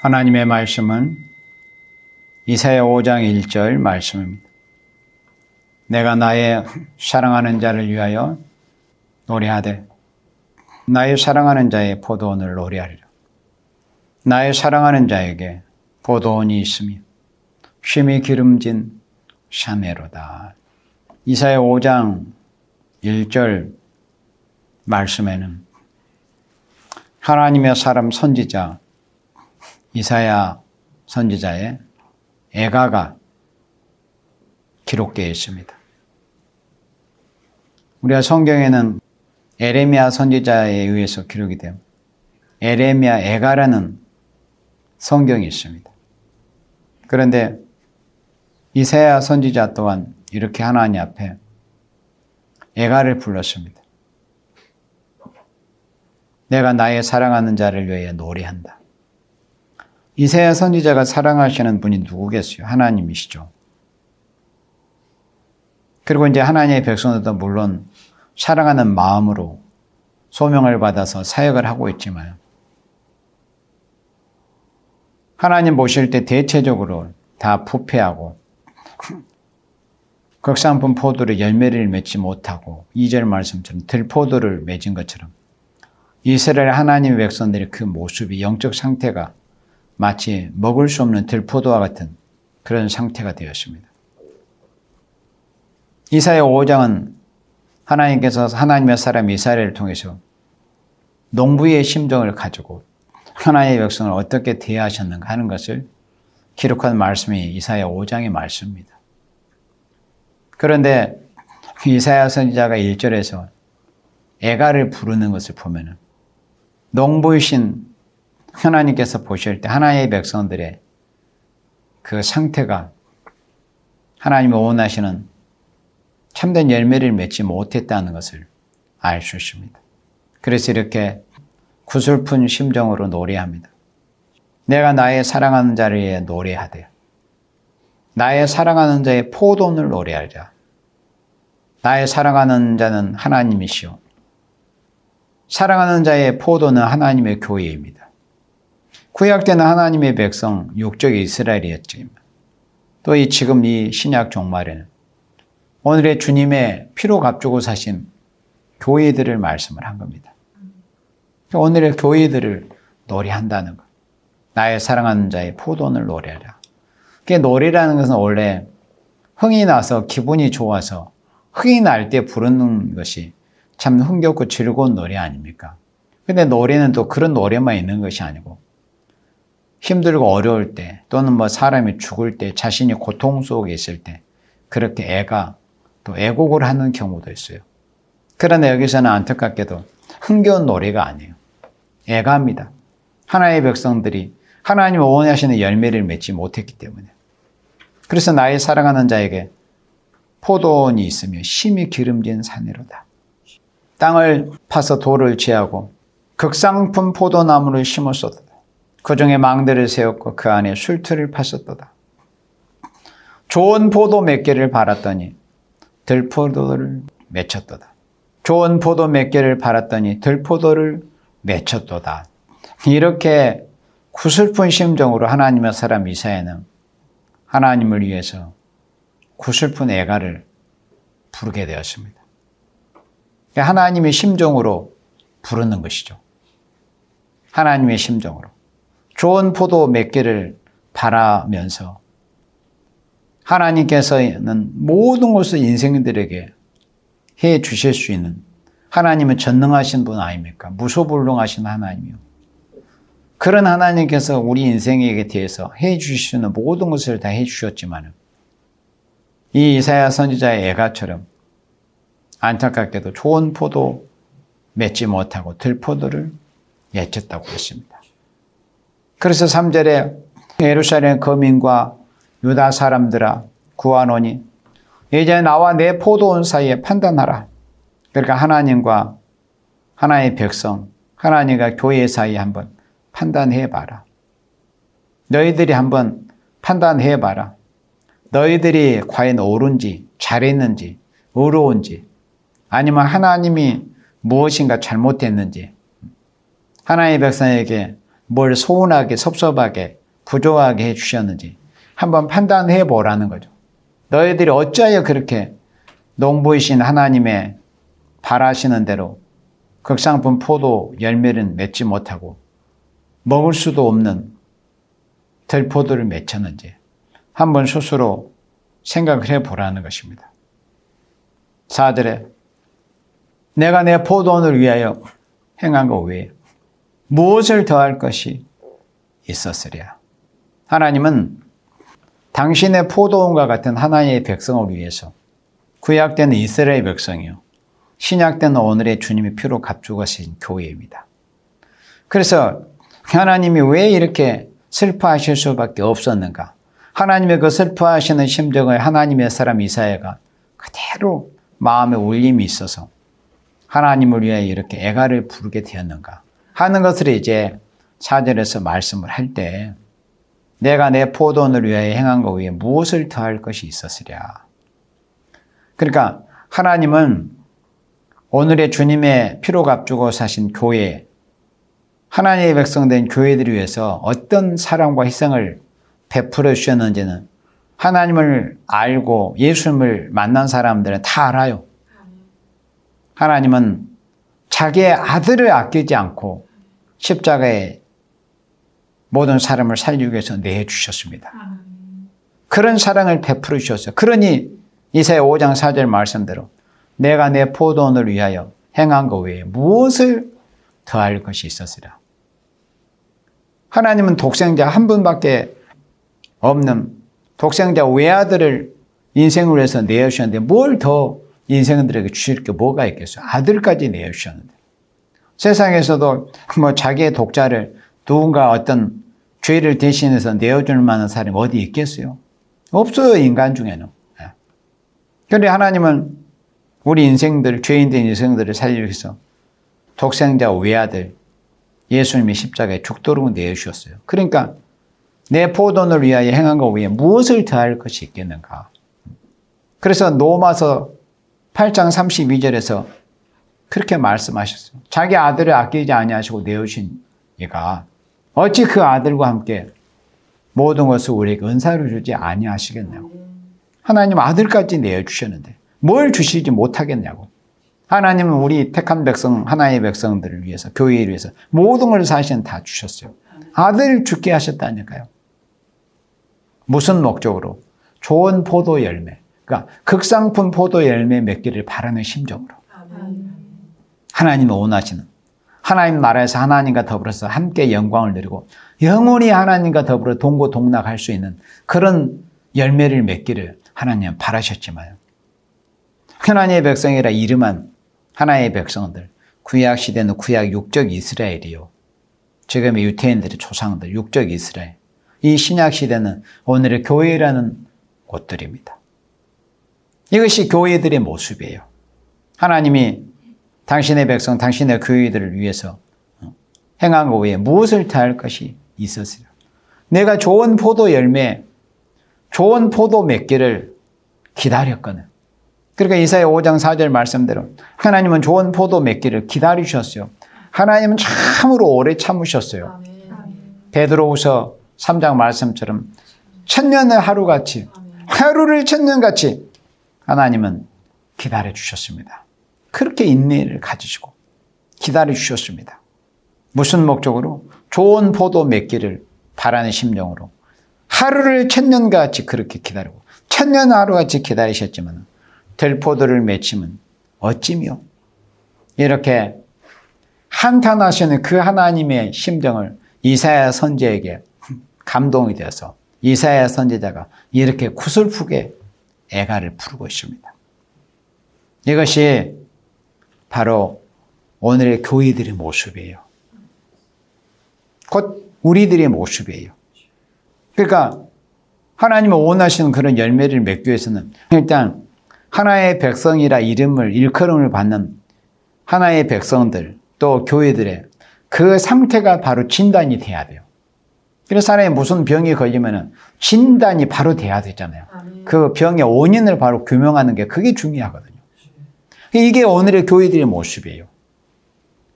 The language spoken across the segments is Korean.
하나님의 말씀은 이사야 5장 1절 말씀입니다. 내가 나의 사랑하는 자를 위하여 노래하되 나의 사랑하는 자의 포도원을 노래하리라. 나의 사랑하는 자에게 포도원이 있으며 쉼이 기름진 사내로다. 이사야 5장 1절 말씀에는 하나님의 사람 선지자 이사야 선지자의 애가가 기록되어 있습니다. 우리가 성경에는 에레미야 선지자에 의해서 기록이 됩니다. 에레미야 애가라는 성경이 있습니다. 그런데 이사야 선지자 또한 이렇게 하나님 앞에 애가를 불렀습니다. 내가 나의 사랑하는 자를 위해 노래한다. 이사야 선지자가 사랑하시는 분이 누구겠어요? 하나님이시죠. 그리고 이제 하나님의 백성들도 물론 사랑하는 마음으로 소명을 받아서 사역을 하고 있지만 하나님 보실 때 대체적으로 다 부패하고 극상품 포도를 열매를 맺지 못하고 2절 말씀처럼 들포도를 맺은 것처럼 이스라엘 하나님의 백성들의 그 모습이 영적 상태가 마치 먹을 수 없는 들포도와 같은 그런 상태가 되었습니다. 이사야 5장은 하나님께서 하나님의 사람 이스라엘을 통해서 농부의 심정을 가지고 하나님의 백성을 어떻게 대하셨는가 하는 것을 기록한 말씀이 이사야 5장의 말씀입니다. 그런데 이사야 선지자가 1절에서 애가를 부르는 것을 보면 농부이신 하나님께서 보실 때 하나님의 백성들의 그 상태가 하나님이 원하시는 참된 열매를 맺지 못했다는 것을 알 수 있습니다. 그래서 이렇게 구슬픈 심정으로 노래합니다. 내가 나의 사랑하는 자를 위해 노래하되 나의 사랑하는 자의 포도원을 노래하리라. 나의 사랑하는 자는 하나님이시오. 사랑하는 자의 포도는 하나님의 교회입니다. 구약 때는 하나님의 백성 육적의 이스라엘이었지만 또 지금 이 신약 종말에는 오늘의 주님의 피로 값주고 사신 교회들을 말씀을 한 겁니다. 오늘의 교회들을 노래한다는 것. 나의 사랑하는 자의 포도원을 노래하라. 그게 노래라는 것은 원래 흥이 나서 기분이 좋아서 흥이 날 때 부르는 것이 참 흥겹고 즐거운 노래 아닙니까? 근데 노래는 또 그런 노래만 있는 것이 아니고 힘들고 어려울 때 또는 사람이 죽을 때 자신이 고통 속에 있을 때 그렇게 애가 또 애곡을 하는 경우도 있어요. 그러나 여기서는 안타깝게도 흥겨운 노래가 아니에요. 애가입니다. 하나님의 백성들이 하나님이 원하시는 열매를 맺지 못했기 때문에. 그래서 나의 사랑하는 자에게 포도원이 있으며 심히 기름진 산으로다. 땅을 파서 돌을 제하고 극상품 포도나무를 심었었다. 그 중에 망대를 세웠고 그 안에 술틀을 팠었도다. 좋은 포도 몇 개를 팔았더니 들포도를 맺혔도다. 좋은 포도 몇 개를 팔았더니 들포도를 맺혔도다. 이렇게 구슬픈 심정으로 하나님의 사람 이사야는 하나님을 위해서 구슬픈 애가를 부르게 되었습니다. 하나님의 심정으로 부르는 것이죠. 하나님의 심정으로. 좋은 포도 몇 개를 바라면서 하나님께서는 모든 것을 인생들에게 해 주실 수 있는 하나님은 전능하신 분 아닙니까? 무소불능하신 하나님이요. 그런 하나님께서 우리 인생에 대해서 해 주실 수 있는 모든 것을 다 해 주셨지만 이 이사야 선지자의 애가처럼 안타깝게도 좋은 포도 맺지 못하고 들포도를 맺혔다고 했습니다. 그래서 3절에 예루살렘 거민과 유다 사람들아 구하노니 이제 나와 내 포도원 사이에 판단하라. 그러니까 하나님과 하나님의 백성, 하나님과 교회 사이에 한번 판단해봐라. 너희들이 한번 판단해봐라. 너희들이 과연 옳은지 잘했는지 의로운지 아니면 하나님이 무엇인가 잘못했는지 하나님의 백성에게 뭘 소원하게, 섭섭하게, 부족하게 해주셨는지 한번 판단해 보라는 거죠. 너희들이 어찌하여 그렇게 농부이신 하나님의 바라시는 대로 극상품 포도 열매는 맺지 못하고 먹을 수도 없는 들포도를 맺혔는지 한번 스스로 생각을 해보라는 것입니다. 4절에 내가 내 포도원을 위하여 행한 것 외에 무엇을 더할 것이 있었으랴. 하나님은 당신의 포도원과 같은 하나님의 백성을 위해서 구약 때는 이스라엘 백성이요 신약 때는 오늘의 주님의 피로 값주고하신 교회입니다. 그래서 하나님이 왜 이렇게 슬퍼하실 수밖에 없었는가? 하나님의 그 슬퍼하시는 심정을 하나님의 사람 이사야가 그대로 마음에 울림이 있어서 하나님을 위하여 이렇게 애가를 부르게 되었는가 하는 것을 이제 4절에서 말씀을 할 때 내가 내 포도원을 위하여 행한 것 외에 무엇을 더할 것이 있었으랴. 그러니까 하나님은 오늘의 주님의 피로 값주고 사신 교회, 하나님의 백성된 교회들을 위해서 어떤 사랑과 희생을 베풀어 주셨는지는 하나님을 알고 예수님을 만난 사람들은 다 알아요. 하나님은 자기의 아들을 아끼지 않고 십자가에 모든 사람을 살리기 위해서 내주셨습니다. 그런 사랑을 베풀어 주셨어요. 그러니 이사야 5장 4절 말씀대로 내가 내 포도원을 위하여 행한 것 외에 무엇을 더할 것이 있었으랴. 하나님은 독생자 한 분밖에 없는 독생자 외아들을 인생을 위해서 내어주셨는데 뭘 더 인생들에게 주실 게 뭐가 있겠어요? 아들까지 내어주셨는데. 세상에서도 뭐 자기의 독자를 누군가 어떤 죄를 대신해서 내어줄 만한 사람이 어디 있겠어요? 없어요, 인간 중에는. 그런데 하나님은 우리 인생들, 죄인된 인생들을 살리기 위해서 독생자 외아들 예수님이 십자가에 죽도록 내어주셨어요. 그러니까 내 포도원을 위하여 행한 것 외에 무엇을 더할 것이 있겠는가? 그래서 로마서 8장 32절에서 그렇게 말씀하셨어요. 자기 아들을 아끼지 아니하시고 내어주신 이가 어찌 그 아들과 함께 모든 것을 우리에게 은사로 주지 아니하시겠냐고. 하나님 아들까지 내어주셨는데 뭘 주시지 못하겠냐고. 하나님은 우리 택한 백성, 하나의 백성들을 위해서, 교회를 위해서 모든 걸 사실은 다 주셨어요. 아들을 죽게 하셨다니까요. 무슨 목적으로? 좋은 포도 열매, 그러니까 극상품 포도 열매 맺기를 바라는 심정으로. 하나님이 원하시는 하나님 나라에서 하나님과 더불어서 함께 영광을 누리고 영원히 하나님과 더불어 동고동락할 수 있는 그런 열매를 맺기를 하나님은 바라셨지만 하나님의 백성이라 이름한 하나님의 백성들, 구약 시대는 구약 육적 이스라엘이요. 지금의 유태인들의 조상들, 육적 이스라엘. 이 신약 시대는 오늘의 교회라는 곳들입니다. 이것이 교회들의 모습이에요. 하나님이 당신의 백성, 당신의 교회들을 위해서 행한 것 외에 무엇을 더할 것이 있었으려. 내가 좋은 포도 열매, 좋은 포도 맺기를 기다렸거든. 그러니까 이사야 5장 4절 말씀대로 하나님은 좋은 포도 맺기를 기다리셨어요. 하나님은 참으로 오래 참으셨어요. 베드로후서 3장 말씀처럼 천년을 하루같이, 하루를 천년같이 하나님은 기다려주셨습니다. 그렇게 인내를 가지시고 기다려주셨습니다. 무슨 목적으로? 좋은 포도 맺기를 바라는 심정으로 하루를 천년같이 그렇게 기다리고 천년 하루같이 기다리셨지만 들포도를 맺히면 어찌며 이렇게 한탄하시는 그 하나님의 심정을 이사야 선지자에게 감동이 되어서 이사야 선지자가 이렇게 구슬프게 애가를 부르고 있습니다. 이것이 바로 오늘의 교회들의 모습이에요. 곧 우리들의 모습이에요. 그러니까 하나님이 원하시는 그런 열매를 맺기 위해서는 일단 하나의 백성이라 이름을 일컬음을 받는 하나의 백성들 또 교회들의 그 상태가 바로 진단이 돼야 돼요. 그래서 사람이 무슨 병이 걸리면 진단이 바로 돼야 되잖아요. 그 병의 원인을 바로 규명하는 게 그게 중요하거든요. 이게 오늘의 교회들의 모습이에요.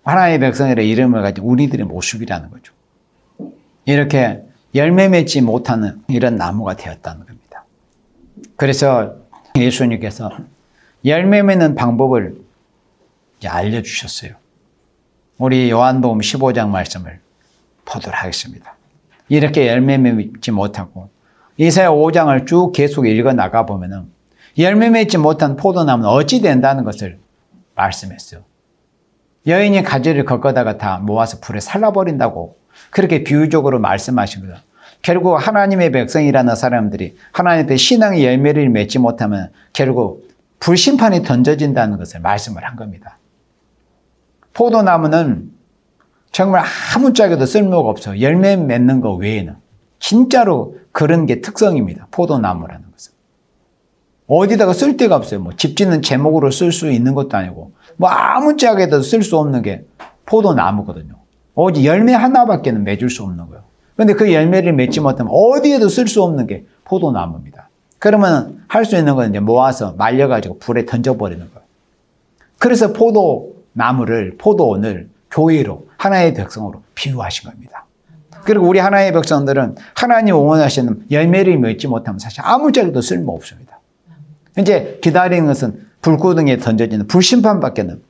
하나의 백성이라 이름을 가진 우리들의 모습이라는 거죠. 이렇게 열매 맺지 못하는 이런 나무가 되었다는 겁니다. 그래서 예수님께서 열매 맺는 방법을 이제 알려주셨어요. 우리 요한복음 15장 말씀을 보도록 하겠습니다. 이렇게 열매 맺지 못하고 이사야 5장을 쭉 계속 읽어 나가 보면은 열매 맺지 못한 포도나무는 어찌 된다는 것을 말씀했어요. 여인이 가지를 걷거다가 다 모아서 불에 살라버린다고 그렇게 비유적으로 말씀하십니다. 결국 하나님의 백성이라는 사람들이 하나님의 신앙의 열매를 맺지 못하면 결국 불심판이 던져진다는 것을 말씀을 한 겁니다. 포도나무는 정말 아무짝에도 쓸모가 없어요. 열매 맺는 것 외에는. 진짜로 그런 게 특성입니다. 포도나무라는 것은. 어디다가 쓸 데가 없어요. 뭐 집 짓는 제목으로 쓸 수 있는 것도 아니고 뭐 아무짝에도 쓸 수 없는 게 포도나무거든요. 오직 열매 하나밖에는 맺을 수 없는 거예요. 그런데 그 열매를 맺지 못하면 어디에도 쓸 수 없는 게 포도나무입니다. 그러면 할 수 있는 건 이제 모아서 말려가지고 불에 던져버리는 거예요. 그래서 포도나무를, 포도원을 교회로, 하나의 백성으로 비유하신 겁니다. 그리고 우리 하나의 백성들은 하나님 원하시는 열매를 맺지 못하면 사실 아무짝에도 쓸모 없습니다. 이제 기다리는 것은 불구덩이에 던져지는 불심판밖에는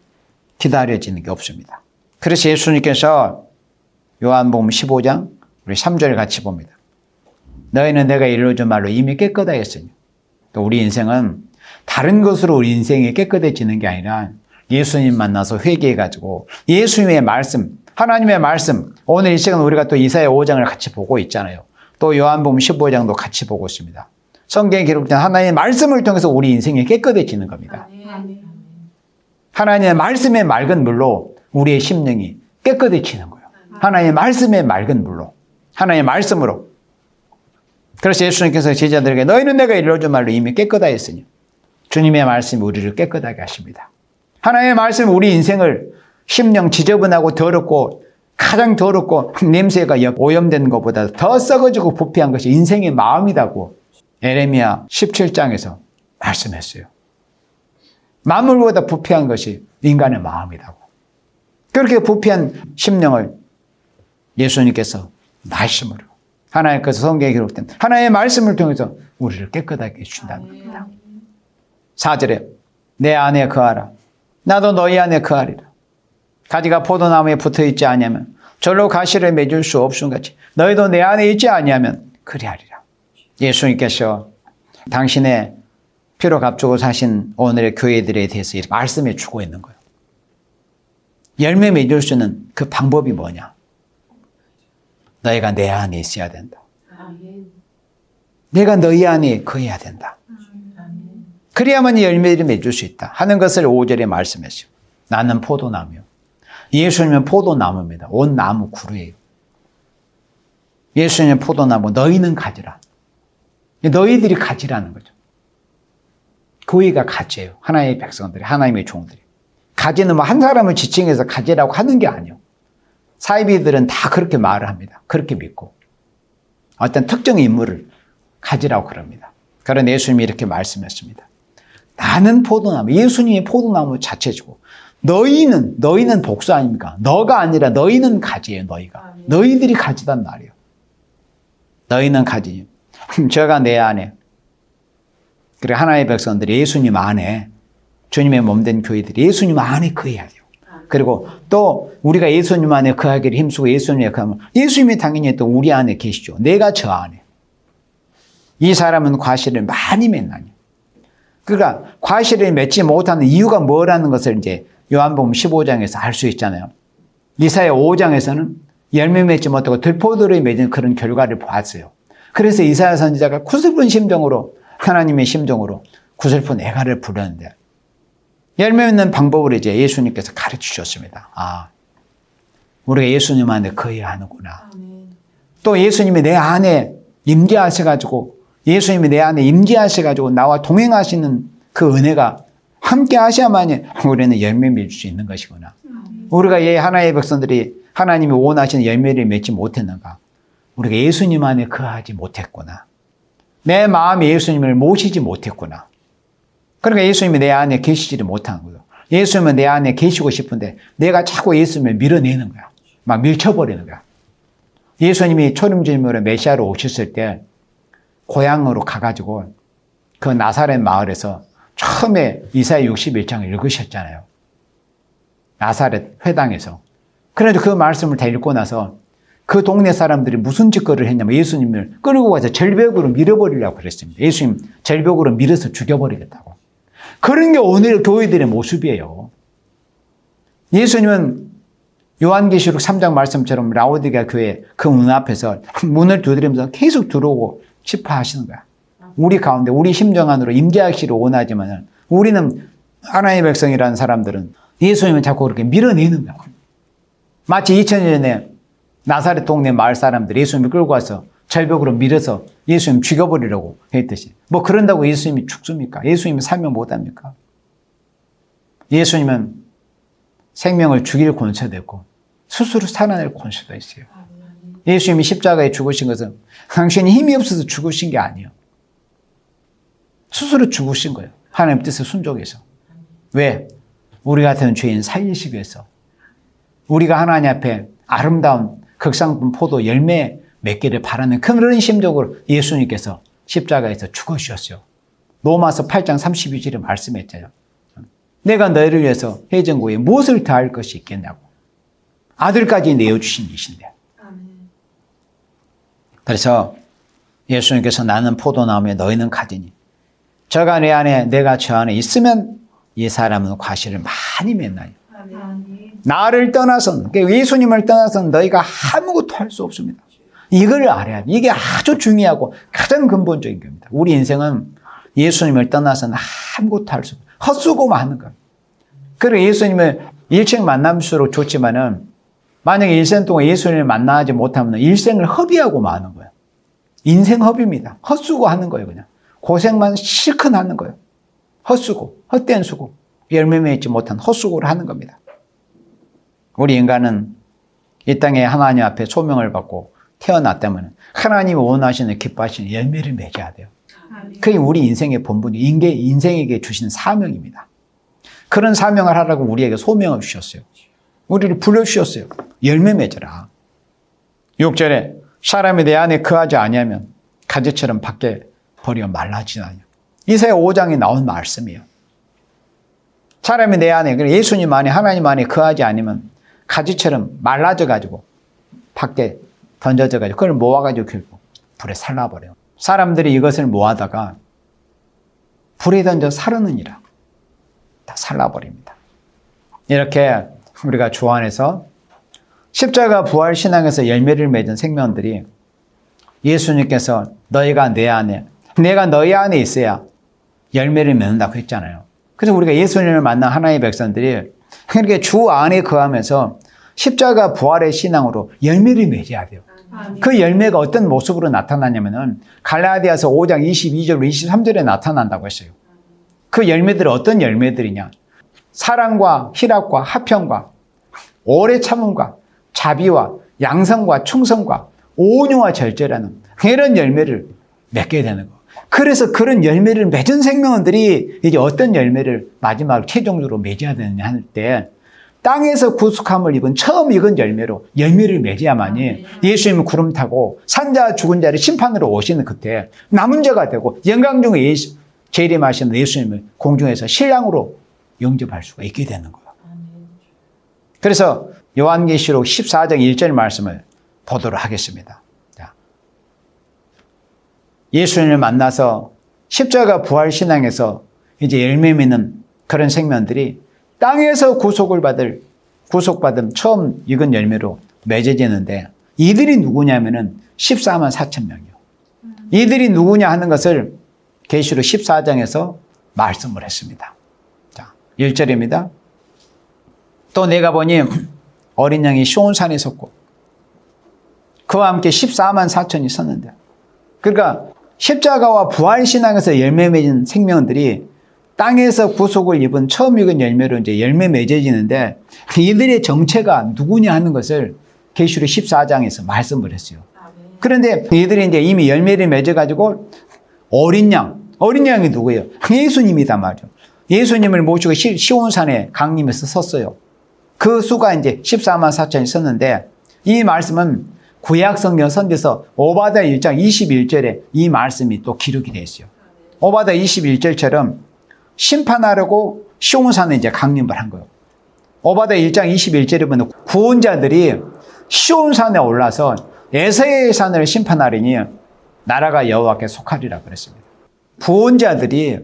기다려지는 게 없습니다. 그래서 예수님께서 요한복음 15장 우리 3절 같이 봅니다. 너희는 내가 이루어준 말로 이미 깨끗하였으니. 또 우리 인생은 다른 것으로 우리 인생이 깨끗해지는 게 아니라 예수님 만나서 회개해가지고 예수님의 말씀, 하나님의 말씀, 오늘 이 시간 우리가 또 이사야 5장을 같이 보고 있잖아요. 또 요한복음 15장도 같이 보고 있습니다. 성경에 기록된 하나님의 말씀을 통해서 우리 인생이 깨끗해지는 겁니다. 하나님의 말씀의 맑은 물로 우리의 심령이 깨끗해지는 거예요. 하나님의 말씀의 맑은 물로, 하나님의 말씀으로. 그래서 예수님께서 제자들에게 너희는 내가 이루어준 말로 이미 깨끗하였으니 주님의 말씀이 우리를 깨끗하게 하십니다. 하나님의 말씀이 우리 인생을 심령 지저분하고 더럽고 가장 더럽고 냄새가 오염된 것보다 더 썩어지고 부패한 것이 인생의 마음이라고 에레미야 17장에서 말씀했어요. 만물보다 부패한 것이 인간의 마음이라고. 그렇게 부패한 심령을 예수님께서 말씀으로 하나님께서 성경에 기록된 하나님의 말씀을 통해서 우리를 깨끗하게 해주신다는 겁니다. 4절에 내 안에 거하라. 나도 너희 안에 거하리라. 가지가 포도나무에 붙어있지 아니하면 절로 가시를 맺을 수 없음 같이 너희도 내 안에 있지 아니하면 그리하리라. 예수님께서 당신의 피로 값주고 사신 오늘의 교회들에 대해서 이렇게 말씀해 주고 있는 거예요. 열매 맺을 수 있는 그 방법이 뭐냐? 너희가 내 안에 있어야 된다. 내가 너희 안에 거해야 된다. 그래야만 열매를 맺을 수 있다 하는 것을 5절에 말씀했어요. 나는 포도나무요. 예수님은 포도나무입니다. 온 나무 그루예요. 예수님은 포도나무, 너희는 가지라. 너희들이 가지라는 거죠. 교회가 가지예요. 하나님의 백성들이, 하나님의 종들이. 가지는 뭐 한 사람을 지칭해서 가지라고 하는 게 아니에요. 사이비들은 다 그렇게 말을 합니다. 그렇게 믿고. 어떤 특정 인물을 가지라고 그럽니다. 그런 예수님이 이렇게 말씀했습니다. 나는 포도나무, 예수님이 포도나무 자체시고 너희는 복수 아닙니까? 너가 아니라 너희는 가지예요. 너희가. 너희들이 가지단 말이에요. 너희는 가지. 저가 내 안에. 그래 하나님의 백성들이 예수님 안에 주님의 몸된 교회들이 예수님 안에 거해야 돼요. 그리고 또 우리가 예수님 안에 거하기를 힘쓰고 예수님에 거하면 예수님이 당연히 또 우리 안에 계시죠. 내가 저 안에. 이 사람은 과실을 많이 맺나니. 그러니까 과실을 맺지 못하는 이유가 뭐라는 것을 이제 요한복음 15장에서 알 수 있잖아요. 이사야 5장에서는 열매 맺지 못하고 들포도를 맺은 그런 결과를 보았어요. 그래서 이사야 선지자가 구슬픈 심정으로 하나님의 심정으로 구슬픈 애가를 부르는데 열매 맺는 방법을 이제 예수님께서 가르쳐 주셨습니다. 아, 우리가 예수님 안에 거해야 하는구나. 또 예수님이 내 안에 임재하셔가지고 예수님이 내 안에 임재하셔가지고 나와 동행하시는 그 은혜가 함께 하셔야만이 우리는 열매 맺을 수 있는 것이구나. 우리가 하나의 백성들이 하나님이 원하시는 열매를 맺지 못했는가? 우리가 예수님 안에 거하지 못했구나. 내 마음에 예수님을 모시지 못했구나. 그러니까 예수님이 내 안에 계시지를 못하는 거예요. 예수님은 내 안에 계시고 싶은데 내가 자꾸 예수님을 밀어내는 거야. 막 밀쳐버리는 거야. 예수님이 초림주님으로 메시아로 오셨을 때 고향으로 가가지고 그 나사렛 마을에서 처음에 이사야 61장을 읽으셨잖아요. 나사렛 회당에서. 그래서 그 말씀을 다 읽고 나서 그 동네 사람들이 무슨 짓거리를 했냐면 예수님을 끌고 가서 절벽으로 밀어버리려고 그랬습니다. 예수님 절벽으로 밀어서 죽여버리겠다고. 그런 게 오늘 교회들의 모습이에요. 예수님은 요한계시록 3장 말씀처럼 라오디게아 교회 그 문 앞에서 문을 두드리면서 계속 들어오고 싶어 하시는 거야. 우리 가운데 우리 심정 안으로 임재하시기를 원하지만 우리는 하나님의 백성이라는 사람들은 예수님을 자꾸 그렇게 밀어내는 거야. 마치 2000년 전에 나사렛 동네 마을 사람들이 예수님을 끌고 와서 절벽으로 밀어서 예수님 죽여버리려고 했듯이. 뭐 그런다고 예수님이 죽습니까? 예수님은 사명 못합니까? 예수님은 생명을 죽일 권세도 있고 스스로 살아낼 권세도 있어요. 예수님이 십자가에 죽으신 것은 당신이 힘이 없어서 죽으신 게 아니에요. 스스로 죽으신 거예요. 하나님 뜻에 순종해서. 왜? 우리 같은 죄인 살리시기 위해서. 우리가 하나님 앞에 아름다운 극상품 포도 열매 맺기를 바라는 그런 심정으로 예수님께서 십자가에서 죽으셨어요. 로마서 8장 32절에 말씀했잖아요. 내가 너희를 위해서 해전국에 무엇을 더할 것이 있겠냐고. 아들까지 내어주신 이신데. 그래서 예수님께서 나는 포도나무에 너희는 가지니 저가 내 안에 내가 저 안에 있으면 이 사람은 과실을 많이 맺나요. 나를 떠나서는, 예수님을 떠나서는 너희가 아무것도 할 수 없습니다. 이걸 알아야 돼. 이게 아주 중요하고 가장 근본적인 겁니다. 우리 인생은 예수님을 떠나서는 아무것도 할 수 없어요. 헛수고만 하는 거예요. 그리고 예수님을 일생 만남수록 좋지만은 만약에 일생 동안 예수님을 만나지 못하면 일생을 허비하고 마는 거예요. 인생 허비입니다. 헛수고하는 거예요. 그냥 고생만 실컷 하는 거예요. 헛수고, 헛된 수고, 열매 맺지 못한 헛수고를 하는 겁니다. 우리 인간은 이 땅에 하나님 앞에 소명을 받고 태어났다면 하나님이 원하시는 기뻐하시는 열매를 맺어야 돼요. 그게 우리 인생의 본분이 인생에게 주신 사명입니다. 그런 사명을 하라고 우리에게 소명을 주셨어요. 우리를 불러주셨어요. 열매 맺어라. 6절에 사람이 내 안에 거하지 아니하면 가지처럼 밖에 버려 말라지나요. 이사야 5장에 나온 말씀이에요. 사람이 내 안에, 예수님 안에, 하나님 안에 거하지 않으면 가지처럼 말라져가지고 밖에 던져져가지고 그걸 모아가지고 결국 불에 살라버려요. 사람들이 이것을 모아다가 불에 던져 사르느니라. 다 살라버립니다. 이렇게 우리가 주 안에서 십자가 부활 신앙에서 열매를 맺은 생명들이 예수님께서 너희가 내 안에, 내가 너희 안에 있어야 열매를 맺는다고 했잖아요. 그래서 우리가 예수님을 만난 하나님의 백성들이 그렇게 주 안에 거하면서 십자가 부활의 신앙으로 열매를 맺어야 돼요. 그 열매가 어떤 모습으로 나타나냐면은 갈라디아서 5장 22절, 23절에 나타난다고 했어요. 그 열매들은 어떤 열매들이냐? 사랑과 희락과 화평과 오래 참음과 자비와 양성과 충성과 온유와 절제라는 이런 열매를 맺게 되는 거. 그래서 그런 열매를 맺은 생명들이 이제 어떤 열매를 마지막 최종적으로 맺어야 되느냐 할 때 땅에서 구속함을 입은 처음 익은 열매로 열매를 맺어야만이 예수님은 구름 타고 산자 죽은 자를 심판으로 오시는 그때 남은 자가 되고 영광 중에 재림하시는 예수님을 공중에서 신랑으로 영접할 수가 있게 되는 거예요. 그래서 요한계시록 14장 1절 말씀을 보도록 하겠습니다. 예수님을 만나서 십자가 부활 신앙에서 이제 열매 맺는 그런 생명들이 땅에서 구속받은 처음 익은 열매로 맺어지는데 이들이 누구냐면은 14만 4천 명이요. 이들이 누구냐 하는 것을 계시록 14장에서 말씀을 했습니다. 자, 1절입니다. 또 내가 보니 어린 양이 시온산에 섰고 그와 함께 14만 4천이 섰는데 그러니까 십자가와 부활신앙에서 열매 맺은 생명들이 땅에서 구속을 입은 처음 익은 열매로 이제 열매 맺어지는데 이들의 정체가 누구냐 하는 것을 계시록 14장에서 말씀을 했어요. 그런데 이들이 이제 이미 열매를 맺어가지고 어린 양이 누구예요? 예수님이단 말이죠. 예수님을 모시고 시온산에 강림해서 섰어요. 그 수가 이제 14만 4천이 섰는데 이 말씀은 구약 성경 선지서 오바댜 1장 21절에 이 말씀이 또 기록이 되어 있어요. 오바댜 21절처럼 심판하려고 시온산에 이제 강림을 한 거예요. 오바댜 1장 21절에 보면 구원자들이 시온산에 올라서 에서의 산을 심판하리니 나라가 여호와께 속하리라 그랬습니다. 구원자들이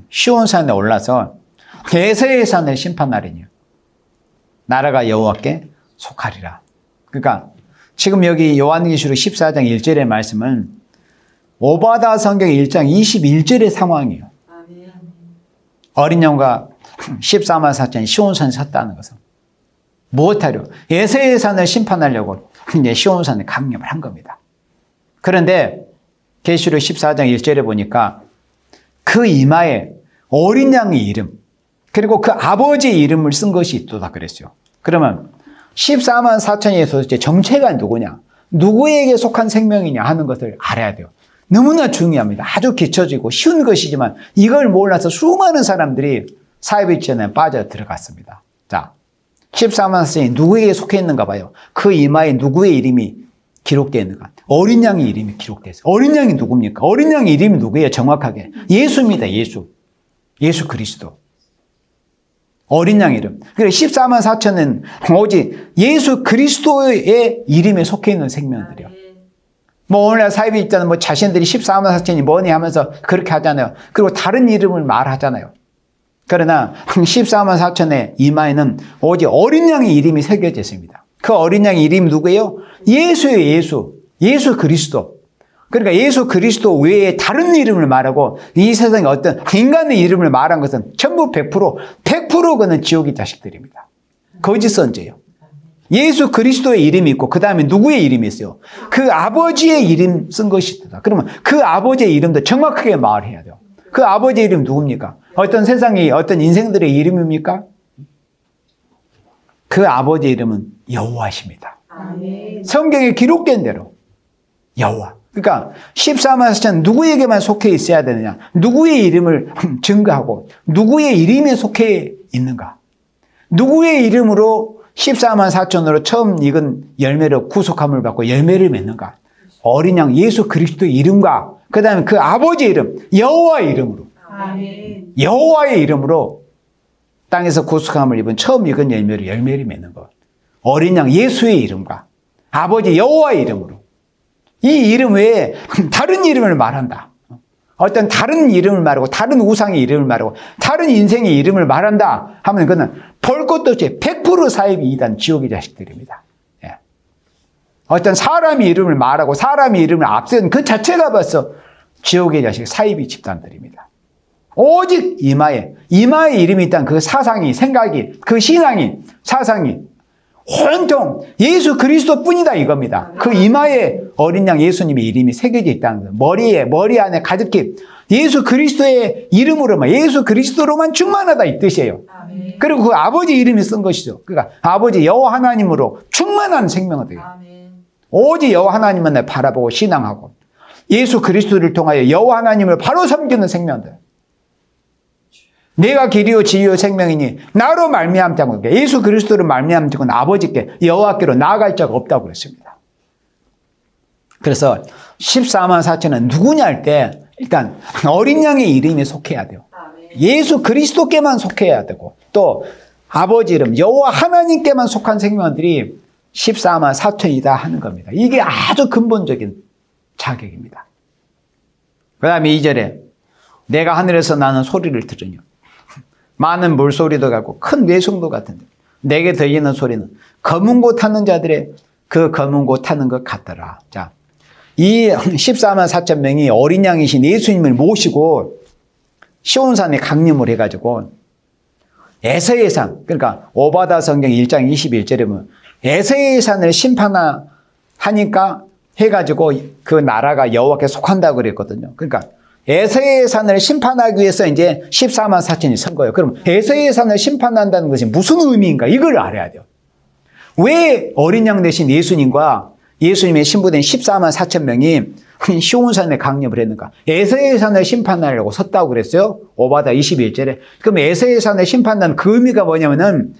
시온산에 올라서 에서의 산을 심판하리니 나라가 여호와께 속하리라. 그러니까 지금 여기 요한계시록 14장 1절의 말씀은 오바댜 성경 1장 21절의 상황이에요. 어린 양과 14만 4천이 시온산에 섰다는 것은 무엇하려? 에서의 산을 심판하려고 이제 시온산에 강림을 한 겁니다. 그런데 계시록 14장 1절에 보니까 그 이마에 어린 양의 이름 그리고 그 아버지의 이름을 쓴 것이 있도다 그랬어요. 그러면 14만 4천에서 도대체 정체가 누구냐? 누구에게 속한 생명이냐 하는 것을 알아야 돼요. 너무나 중요합니다. 아주 기초지고 쉬운 것이지만 이걸 몰라서 수많은 사람들이 사이비전에 빠져 들어갔습니다. 자, 14만 4천이 누구에게 속해 있는가 봐요. 그 이마에 누구의 이름이 기록되어 있는가? 어린 양의 이름이 기록되어 있어요. 어린 양이 누굽니까? 어린 양의 이름이 누구예요? 정확하게. 예수입니다. 예수. 예수 그리스도. 어린 양 이름. 그래 14만 4천은 오직 예수 그리스도의 이름에 속해 있는 생명들이요. 뭐 오늘날 사이비 있잖아요. 뭐 자신들이 14만 4천이 뭐니 하면서 그렇게 하잖아요. 그리고 다른 이름을 말하잖아요. 그러나 14만 4천의 이마에는 오직 어린 양의 이름이 새겨져 있습니다. 그 어린 양의 이름이 누구예요? 예수예요. 예수. 예수 그리스도. 그러니까 예수 그리스도 외에 다른 이름을 말하고 이 세상에 어떤 인간의 이름을 말한 것은 전부 100% 그는 지옥의 자식들입니다. 거짓 선지예요. 예수 그리스도의 이름이 있고 그 다음에 누구의 이름이 있어요? 그 아버지의 이름 쓴 것이다. 그러면 그 아버지의 이름도 정확하게 말해야 돼요. 그 아버지의 이름 누굽니까? 어떤 세상이 어떤 인생들의 이름입니까? 그 아버지의 이름은 여호와십니다. 성경에 기록된 대로 여호와. 그러니까 14만 4천 누구에게만 속해 있어야 되느냐? 누구의 이름을 증거하고 누구의 이름에 속해 있는가? 누구의 이름으로 14만 4천으로 처음 익은 열매로 구속함을 받고 열매를 맺는가? 어린 양 예수 그리스도의 이름과 그 다음에 그 아버지의 이름 여호와의 이름으로 여호와의 이름으로 땅에서 구속함을 입은 처음 익은 열매를 맺는 것. 어린 양 예수의 이름과 아버지 여호와의 이름으로 이 이름 외에 다른 이름을 말한다. 어떤 다른 이름을 말하고 다른 우상의 이름을 말하고 다른 인생의 이름을 말한다 하면 그는 볼 것도 없이 100% 사이비 이단 지옥의 자식들입니다. 예. 어떤 사람의 이름을 말하고 사람의 이름을 앞세운 그 자체가 벌써 지옥의 자식 사이비 집단들입니다. 오직 이마에 이름이 있다는 그 사상이 생각이 그 신앙이 사상이 온통 예수 그리스도 뿐이다 이겁니다. 그 이마에 어린 양 예수님의 이름이 새겨져 있다는 거예요. 머리 안에 가득히 예수 그리스도의 이름으로만 예수 그리스도로만 충만하다 이 뜻이에요. 그리고 그 아버지 이름이 쓴 것이죠. 그러니까 아버지 여호와 하나님으로 충만한 생명을 돼요. 오직 여호와 하나님만 바라보고 신앙하고 예수 그리스도를 통하여 여호와 하나님을 바로 섬기는 생명들. 내가 길이요 진리요 생명이니 나로 말미암자고 예수 그리스도로 말미암자고 아버지께 여호와께로 나아갈 자가 없다고 그랬습니다. 그래서 14만 4천은 누구냐 할 때 일단 어린 양의 이름에 속해야 돼요. 예수 그리스도께만 속해야 되고 또 아버지 이름 여호와 하나님께만 속한 생명들이 14만 4천이다 하는 겁니다. 이게 아주 근본적인 자격입니다. 그 다음에 2절에 내가 하늘에서 나는 소리를 들으니 많은 물소리도 같고 큰 외성도 같은데 내게 들리는 소리는 검은 고 타는 자들의 그 검은 고 타는 것 같더라. 자, 이 14만 4천 명이 어린 양이신 예수님을 모시고 시온산에 강림을 해가지고 에서의 산, 그러니까 오바댜 성경 1장 21절에 보면 에서의 산을 심판하니까 해가지고 그 나라가 여호와께 속한다고 그랬거든요. 그러니까 에서의 산을 심판하기 위해서 이제 14만 4천이 선 거예요. 그럼 에서의 산을 심판한다는 것이 무슨 의미인가? 이걸 알아야 돼요. 왜 어린 양 대신 예수님과 예수님의 신부된 14만 4천 명이 시온산에 강림을 했는가? 에서의 산을 심판하려고 섰다고 그랬어요. 오바댜 21절에. 그럼 에서의 산을 심판하는 그 의미가 뭐냐면은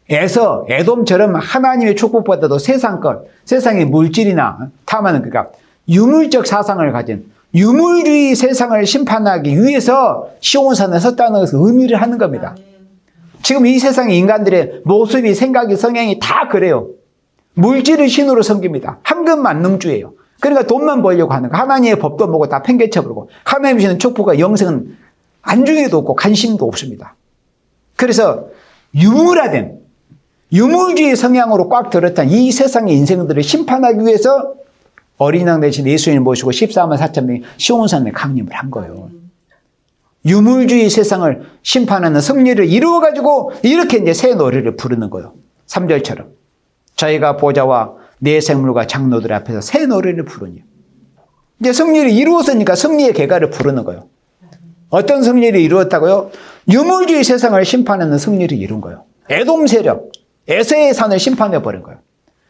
에돔처럼 하나님의 축복보다도 세상 것, 세상의 물질이나 탐하는 그러니까 유물적 사상을 가진 유물주의 세상을 심판하기 위해서 시온산에 섰다는 것을 의미를 하는 겁니다. 지금 이 세상의 인간들의 모습이, 생각이, 성향이 다 그래요. 물질을 신으로 섬깁니다. 황금만능주의예요. 그러니까 돈만 벌려고 하는 거. 하나님의 법도 뭐고 다 팽개쳐버리고 하나님 주시는 축복과 영생은 안중에도 없고 관심도 없습니다. 그래서 유물화된 유물주의 성향으로 꽉 들었던 이 세상의 인생들을 심판하기 위해서 어린 양 대신 예수님을 모시고 14만 4천 명이 시온산에 강림을 한 거예요. 유물주의 세상을 심판하는 승리를 이루어가지고 이렇게 이제 새 노래를 부르는 거예요. 3절처럼. 저희가 보좌와 내 생물과 장로들 앞에서 새 노래를 부르니. 이제 승리를 이루었으니까 승리의 계가를 부르는 거예요. 어떤 승리를 이루었다고요? 유물주의 세상을 심판하는 승리를 이룬 거예요. 에돔 세력, 에세의 산을 심판해버린 거예요.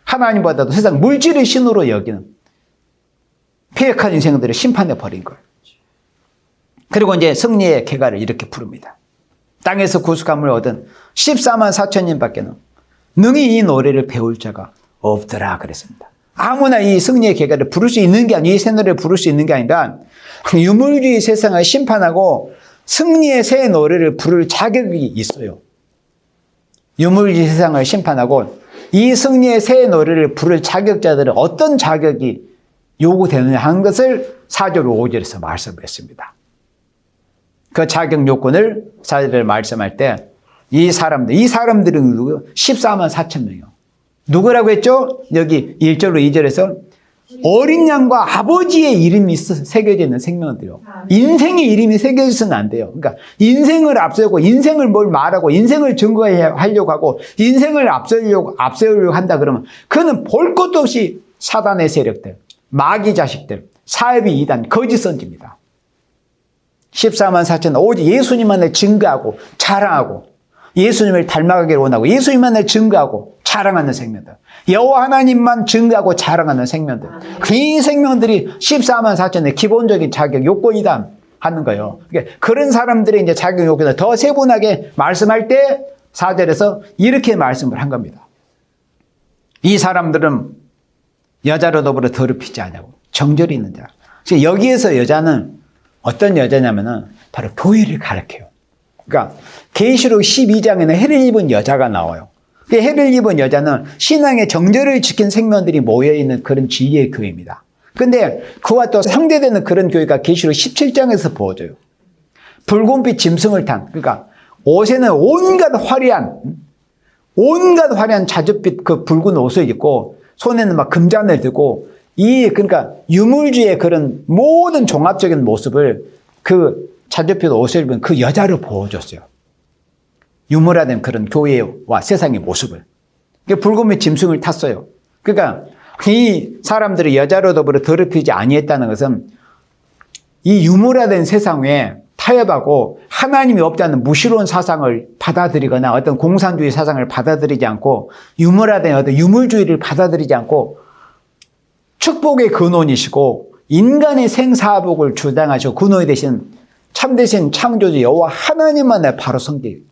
하나님보다도 세상 물질의 신으로 여기는 폐역한 인생들을 심판해버린 거예요. 그리고 이제 승리의 계가를 이렇게 부릅니다. 땅에서 구속함을 얻은 14만 4천 밖에는 능히 이 노래를 배울 자가 없더라 그랬습니다. 아무나 이 승리의 계가를 부를 수 있는 게 아니라 이 새 노래를 부를 수 있는 게 아니라 유물주의 세상을 심판하고 승리의 새 노래를 부를 자격이 있어요. 유물주의 세상을 심판하고 이 승리의 새 노래를 부를 자격자들은 어떤 자격이 요구되느냐 하는 것을 4절 5절에서 말씀을 했습니다. 그 자격 요건을 4절에 말씀할 때 이 사람들은 누구요? 14만 4천 명이요. 누구라고 했죠? 여기 1절로 2절에서 어린 양과 아버지의 이름이 새겨져 있는 생명들이요. 인생의 이름이 새겨져서는 안 돼요. 그러니까 인생을 앞세우고 인생을 뭘 말하고 인생을 증거하려고 하고 인생을 앞세우려고 한다 그러면 그는 볼 것도 없이 사단의 세력들, 마귀 자식들, 사이비 이단, 거짓 선지입니다. 14만 4천 오직 예수님만을 증거하고 자랑하고 예수님을 닮아가기를 원하고 예수님만을 증거하고 자랑하는 생명들, 여호와 하나님만 증거하고 자랑하는 생명들, 이 생명들이 14만 4천의 기본적인 자격 요건이다 하는 거예요. 그런 사람들의 이제 자격 요건을 더 세분하게 말씀할 때 4절에서 이렇게 말씀을 한 겁니다. 이 사람들은 여자로 더불어 더럽히지 않냐고 정절이 있는 자. 여기에서 여자는 어떤 여자냐면은 바로 교회를 가리켜요. 그러니까 계시록 12장에는 해를 입은 여자가 나와요. 해를 입은 여자는 신앙의 정절을 지킨 생명들이 모여있는 그런 지혜의 교회입니다. 근데 그와 또 상대되는 그런 교회가 계시록 17장에서 보여져요. 붉은빛 짐승을 탄, 그러니까 옷에는 온갖 화려한 자줏빛 그 붉은 옷을 입고 손에는 막 금잔을 들고 그러니까 유물주의 그런 모든 종합적인 모습을 그 자줏빛 옷을 입은 그 여자로 보여줬어요. 유물화된 그런 교회와 세상의 모습을. 붉은빛 짐승을 탔어요. 그러니까 이 사람들이 여자로 더불어 더럽히지 아니했다는 것은 이 유물화된 세상에 타협하고 하나님이 없다는 무시로운 사상을 받아들이거나 어떤 공산주의 사상을 받아들이지 않고 유물화된 어떤 유물주의를 받아들이지 않고 축복의 근원이시고 인간의 생사복을 주장하시고 근원이 되신 참되신 창조주 여호와 하나님만을 바로 섬기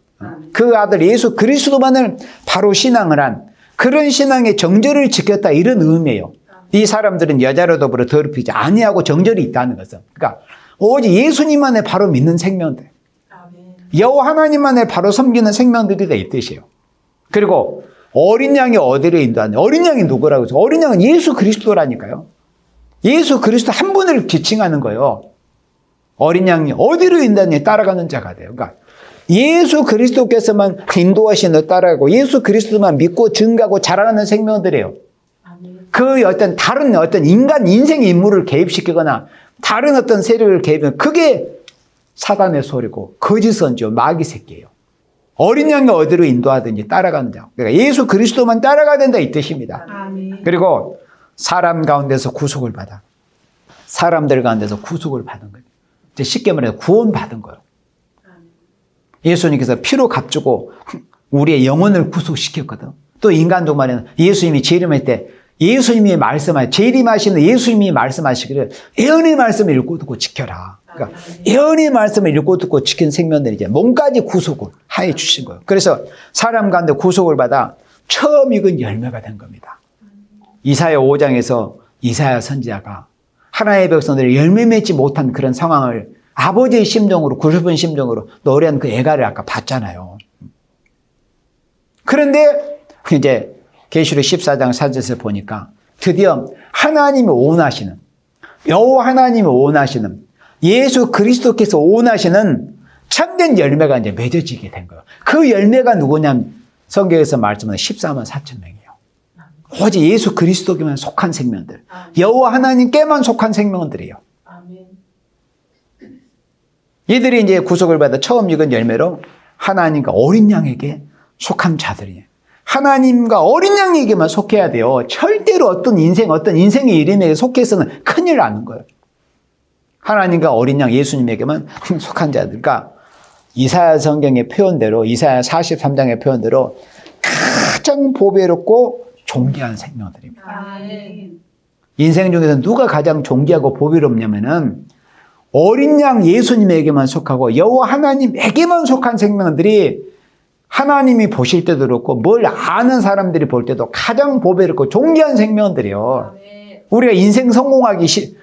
그 아들 예수 그리스도만을 바로 신앙을 한 그런 신앙의 정절을 지켰다 이런 의미예요. 이 사람들은 여자로 더불어 더럽히지 아니하고 정절이 있다는 것은 그러니까 오직 예수님만을 바로 믿는 생명들 여호와 하나님만을 바로 섬기는 생명들이다 이 뜻이에요. 그리고 어린 양이 어디로 인도하냐 어린 양이 누구라고 해서 어린 양은 예수 그리스도라니까요. 예수 그리스도 한 분을 지칭하는 거예요. 어린 양이 어디로 인도하냐 따라가는 자가 돼요. 그러니까 예수 그리스도께서만 인도하시는 따라가고 예수 그리스도만 믿고 증거하고 자라나는 생명들이에요. 그 어떤 다른 어떤 인간 인생의 인물을 개입시키거나 다른 어떤 세력을 개입하면 그게 사단의 소리고 거짓 선지요 마귀 새끼예요. 어린 양이 어디로 인도하든지 따라가는 자. 그러니까 예수 그리스도만 따라가야 된다 이 뜻입니다. 그리고 사람 가운데서 구속을 받아. 사람들 가운데서 구속을 받은 거예요. 쉽게 말해서 구원받은 거예요. 예수님께서 피로 값주고 우리의 영혼을 구속시켰거든. 또 인간도 말이야 예수님이 재림할 때 예수님이 재림하시는 예수님이 말씀하시기를 예언의 말씀을 읽고 듣고 지켜라. 그러니까 예언의 말씀을 읽고 듣고 지킨 생명들이 이제 몸까지 구속을 하여 주신 거예요. 그래서 사람 가운데 구속을 받아 처음 익은 열매가 된 겁니다. 이사야 5장에서 이사야 선지자가 하나님의 백성들이 열매 맺지 못한 그런 상황을 아버지의 심정으로, 굵은 심정으로 노래한 그 애가를 아까 봤잖아요. 그런데 이제 계시록 14장 4절에서 보니까 드디어 하나님이 원하시는, 여호와 하나님이 원하시는, 예수 그리스도께서 원하시는 참된 열매가 이제 맺어지게 된 거예요. 그 열매가 누구냐면 성경에서 말씀하는 14만 4천 명이에요. 오직 예수 그리스도께만 속한 생명들, 여호와 하나님께만 속한 생명들이에요. 이들이 이제 구속을 받아 처음 익은 열매로 하나님과 어린 양에게 속한 자들이에요. 하나님과 어린 양에게만 속해야 돼요. 절대로 어떤 인생의 이름에 속해서는 큰일 나는 거예요. 하나님과 어린 양 예수님에게만 속한 자들. 그러니까 이사야 성경의 표현대로, 이사야 43장의 표현대로 가장 보배롭고 존귀한 생명들입니다. 인생 중에서 누가 가장 존귀하고 보배롭냐면은 어린 양 예수님에게만 속하고 여호와 하나님에게만 속한 생명들이 하나님이 보실 때도 그렇고 뭘 아는 사람들이 볼 때도 가장 보배롭고 존귀한 생명들이요. 우리가 인생 성공하기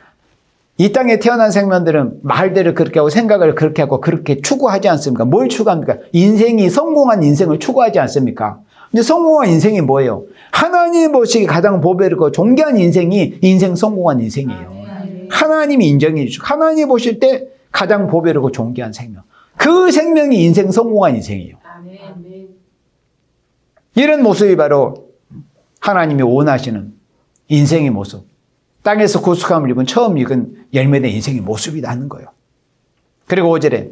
이 땅에 태어난 생명들은 말대로 그렇게 하고 생각을 그렇게 하고 그렇게 추구하지 않습니까? 뭘 추구합니까? 인생이 성공한 인생을 추구하지 않습니까? 근데 성공한 인생이 뭐예요? 하나님 보시기 가장 보배롭고 존귀한 인생이 인생 성공한 인생이에요. 하나님이 인정해 주시고 하나님 보실 때 가장 보배롭고 존귀한 생명. 그 생명이 인생 성공한 인생이에요. 이런 모습이 바로 하나님이 원하시는 인생의 모습. 땅에서 구속함을 입은 처음 익은 열매된 인생의 모습이라는 거예요. 그리고 5절에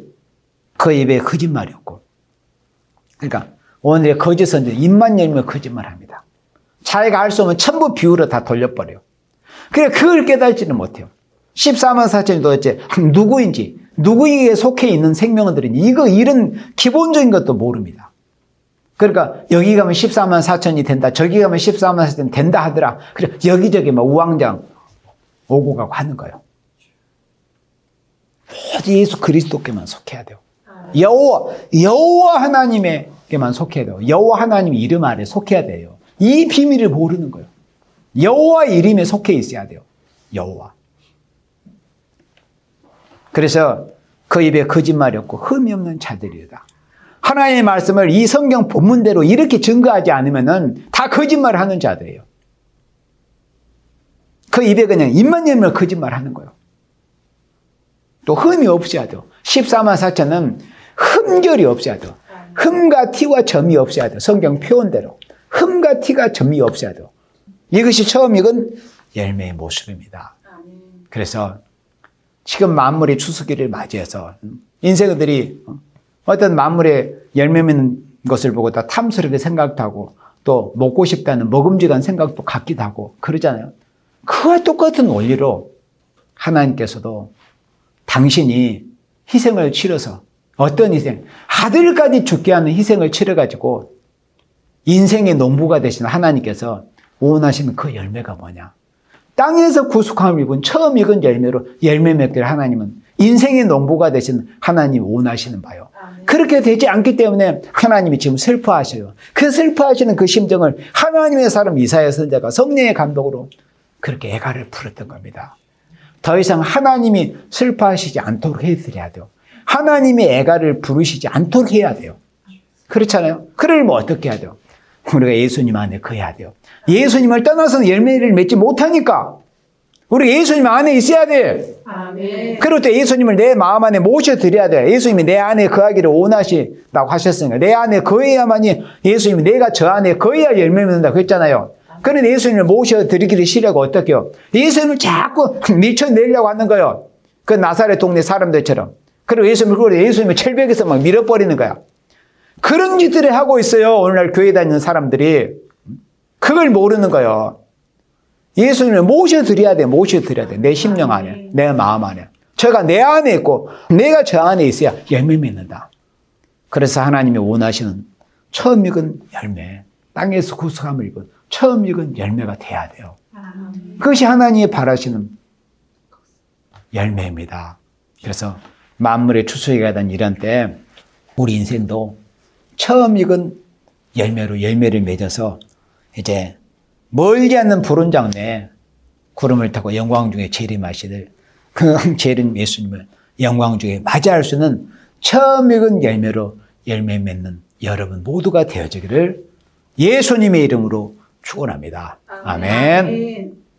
그 입에 거짓말이 없고. 그러니까 오늘의 거짓 선지자 입만 열면 거짓말합니다. 자기가 알 수 없는 전부 비유로 다 돌려버려요. 그래 그걸 깨달지는 못해요. 14만 4천이 도대체 누구에게 속해 있는 생명들은 이런 기본적인 것도 모릅니다. 그러니까 여기 가면 14만 4천이 된다, 저기 가면 14만 4천이 된다 하더라. 그래 여기저기 막 우왕좌왕 오고 가고 하는 거예요. 오직 예수 그리스도께만 속해야 돼요. 여호와 하나님에게만 속해야 돼요. 여호와 하나님 이름 아래 속해야 돼요. 이 비밀을 모르는 거예요. 여호와 이름에 속해 있어야 돼요. 여호와. 그래서 그 입에 거짓말이 없고 흠이 없는 자들이다. 하나님의 말씀을 이 성경 본문대로 이렇게 증거하지 않으면은 다 거짓말을 하는 자들이에요. 그 입에 그냥 입만 열면 거짓말하는 거예요. 또 흠이 없어야 돼요. 14만 4천은 흠결이 없어야 돼요. 흠과 티와 점이 없어야 돼요. 성경 표현대로 흠과 티가 점이 없어야 돼요. 이것이 처음 익은 열매의 모습입니다. 그래서 지금 만물의 추수기를 맞이해서 인생들이 어떤 만물의 열매 맺는 것을 보고 다 탐스럽게 생각도 하고 또 먹고 싶다는 먹음직한 생각도 갖기도 하고 그러잖아요. 그와 똑같은 원리로 하나님께서도 당신이 희생을 치러서 어떤 희생, 아들까지 죽게 하는 희생을 치러가지고 인생의 농부가 되신 하나님께서 원하시는 그 열매가 뭐냐? 땅에서 구속함을 입은 처음 익은 열매로 열매 맺기를 하나님은 인생의 농부가 되신 하나님이 원하시는 바요. 그렇게 되지 않기 때문에 하나님이 지금 슬퍼하셔요. 그 슬퍼하시는 그 심정을 하나님의 사람 이사야 선지자가 성령의 감독으로 그렇게 애가를 풀었던 겁니다. 더 이상 하나님이 슬퍼하시지 않도록 해드려야 돼요. 하나님이 애가를 부르시지 않도록 해야 돼요. 그렇잖아요. 그러려면 어떻게 해야 돼요? 우리가 예수님 안에 거해야 돼요. 예수님을 떠나서는 열매를 맺지 못하니까 우리 예수님 안에 있어야 돼. 아멘. 그리고 또 예수님을 내 마음 안에 모셔드려야 돼. 예수님이 내 안에 거하기를 원하시다고 하셨으니까 내 안에 거해야만이 예수님이 내가 저 안에 거해야 열매 맺는다고 했잖아요. 그런데 예수님을 모셔드리기를 싫어하고 어떻게 해요? 예수님을 자꾸 밀쳐내려고 하는 거예요. 그 나사렛 동네 사람들처럼. 그리고 예수님을 철벽에서 막 밀어버리는 거야. 그런 짓들을 하고 있어요. 오늘날 교회 다니는 사람들이. 그걸 모르는 거예요. 예수님을 모셔드려야 돼. 내 심령 안에, 내 마음 안에. 저가 내 안에 있고 내가 저 안에 있어야 열매 맺는다. 그래서 하나님이 원하시는 처음 익은 열매, 땅에서 구속함을 입은 처음 익은 열매가 돼야 돼요. 그것이 하나님이 바라시는 열매입니다. 그래서 만물의 추수가 된 이런 때 우리 인생도 처음 익은 열매로 열매를 맺어서 이제 멀지 않는 푸른 장래에 구름을 타고 영광 중에 재림하시들 그 재림 예수님을 영광 중에 맞이할 수 있는 처음 익은 열매로 열매 맺는 여러분 모두가 되어지기를 예수님의 이름으로 축원합니다. 아멘.